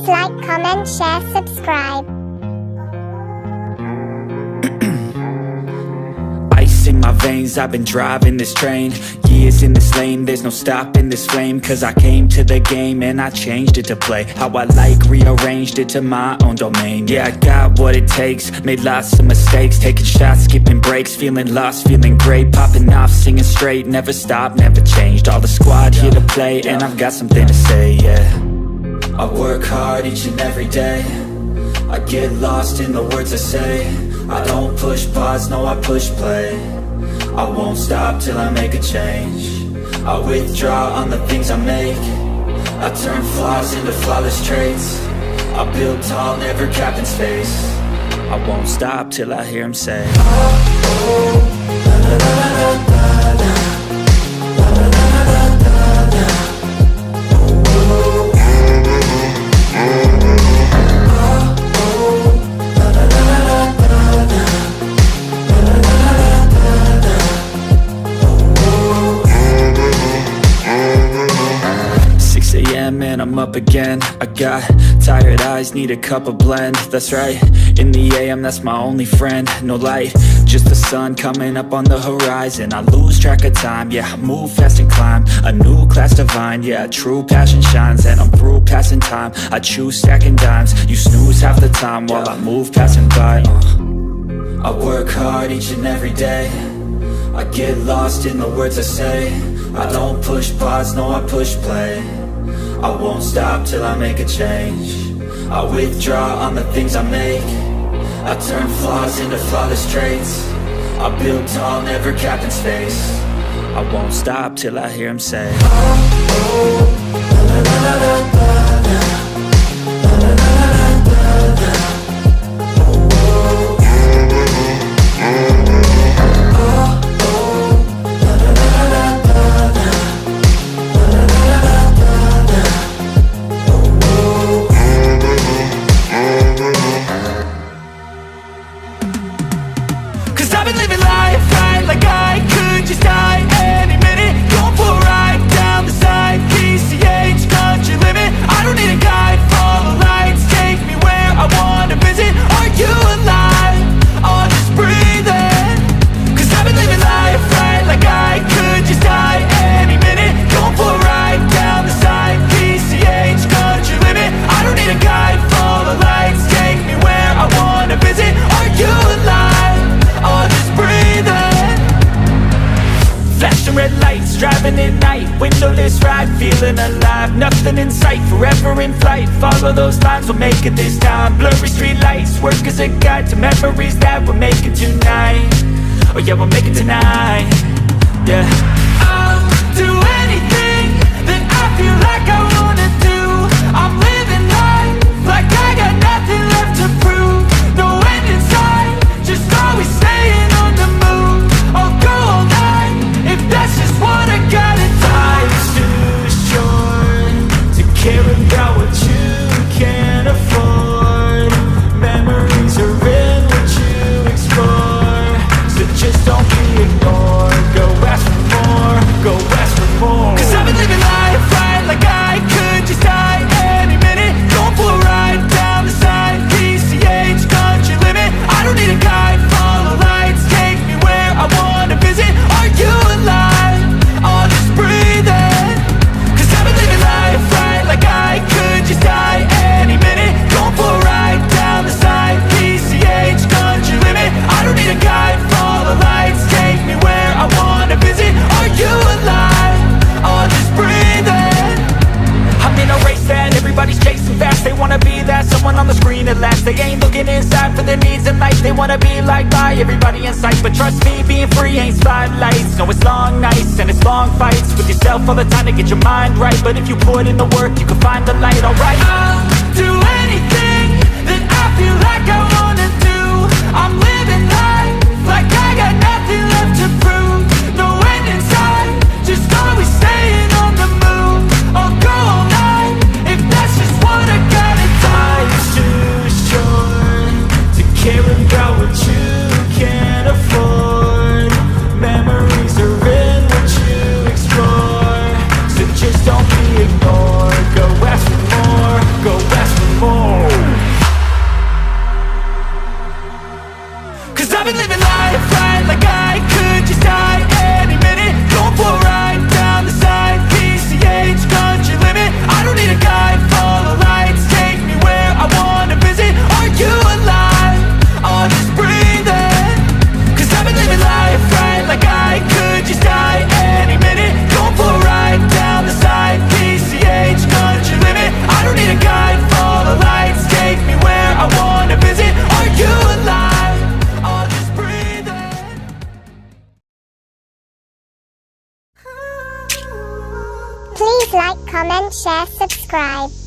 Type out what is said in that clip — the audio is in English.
like, comment, share, subscribe. Ice in my veins, I've been driving this train. Years in this lane, there's no stopping this flame. Cause I came to the game and I changed it to play how I like, rearranged it to my own domain. Yeah, I got what it takes, made lots of mistakes, taking shots, skipping breaks, feeling lost, feeling great, popping off, singing straight, never stopped, never changed. All the squad here to play and I've got something to say, yeah. I work hard each and every day, I get lost in the words I say. I don't push pause, no, I push play. I won't stop till I make a change. I withdraw on the things I make. I turn flaws into flawless traits. I build tall, never capped in space. I won't stop till I hear him say, oh, oh, la, la, la, la, la, la. And I'm up again. I got tired eyes, need a cup of blend. That's right, in the AM, that's my only friend. No light, just the sun coming up on the horizon. I lose track of time, yeah, I move fast and climb a new class divine, yeah, true passion shines. And I'm through passing time, I choose stacking dimes. You snooze half the time while I move passing by. I work hard each and every day, I get lost in the words I say. I don't push pause, no, I push play. I won't stop till I make a change. I withdraw on the things I make. I turn flaws into flawless traits. I build tall, never capped in space. I won't stop till I hear him say, oh, oh, la, la, la, la, la, la. Driving at night, windowless ride, feeling alive. Nothing in sight, forever in flight. Follow those lines, we'll make it this time. Blurry street lights, work as a guide to memories that we're making tonight. Oh yeah, we'll make it tonight. Yeah, I'll do anything that I feel like I wanna do. I'm living life like I got nothing left to prove. No end in sight, just always staying on the move. I'll go all night if that's just what I gotta do. Life's too short to care about what you can't afford. Memories are in what you explore, so just don't be ignored. Go ask for more, go ask for more. Cause I've been living life right like I could just die any minute. Going for a ride down the side, PCH, country limit. I don't need a guide, follow lights, take me where I wanna visit. Are you alive? I'll just breathe in. Cause I've been living life right like I could just die any minute. Going for a ride down the side, PCH, country limit. I don't need a guide, follow lights, take me where I wanna visit. Are you alive? I'll just breathe in. I'm in a race that everybody's chasing fast. They wanna be that someone on the screen at last. They ain't looking inside for their needs in life. They wanna be liked by everybody in sight. But trust me, being free ain't spotlights. No, it's long nights and it's long fights with yourself all the time to get your mind right. But if you put in the work, you can find the light, alright. I'll do anything that I feel like I wanna do. I'm living life like I got nothing left to prove. No end in sight, just always staying on the move. I'll go all night if that's just what I gotta do. Life's too short to care about what you can't afford. Memories are in what you explore, so just don't be ignored. Go ask for more, go ask for more. Please like, comment, share, subscribe.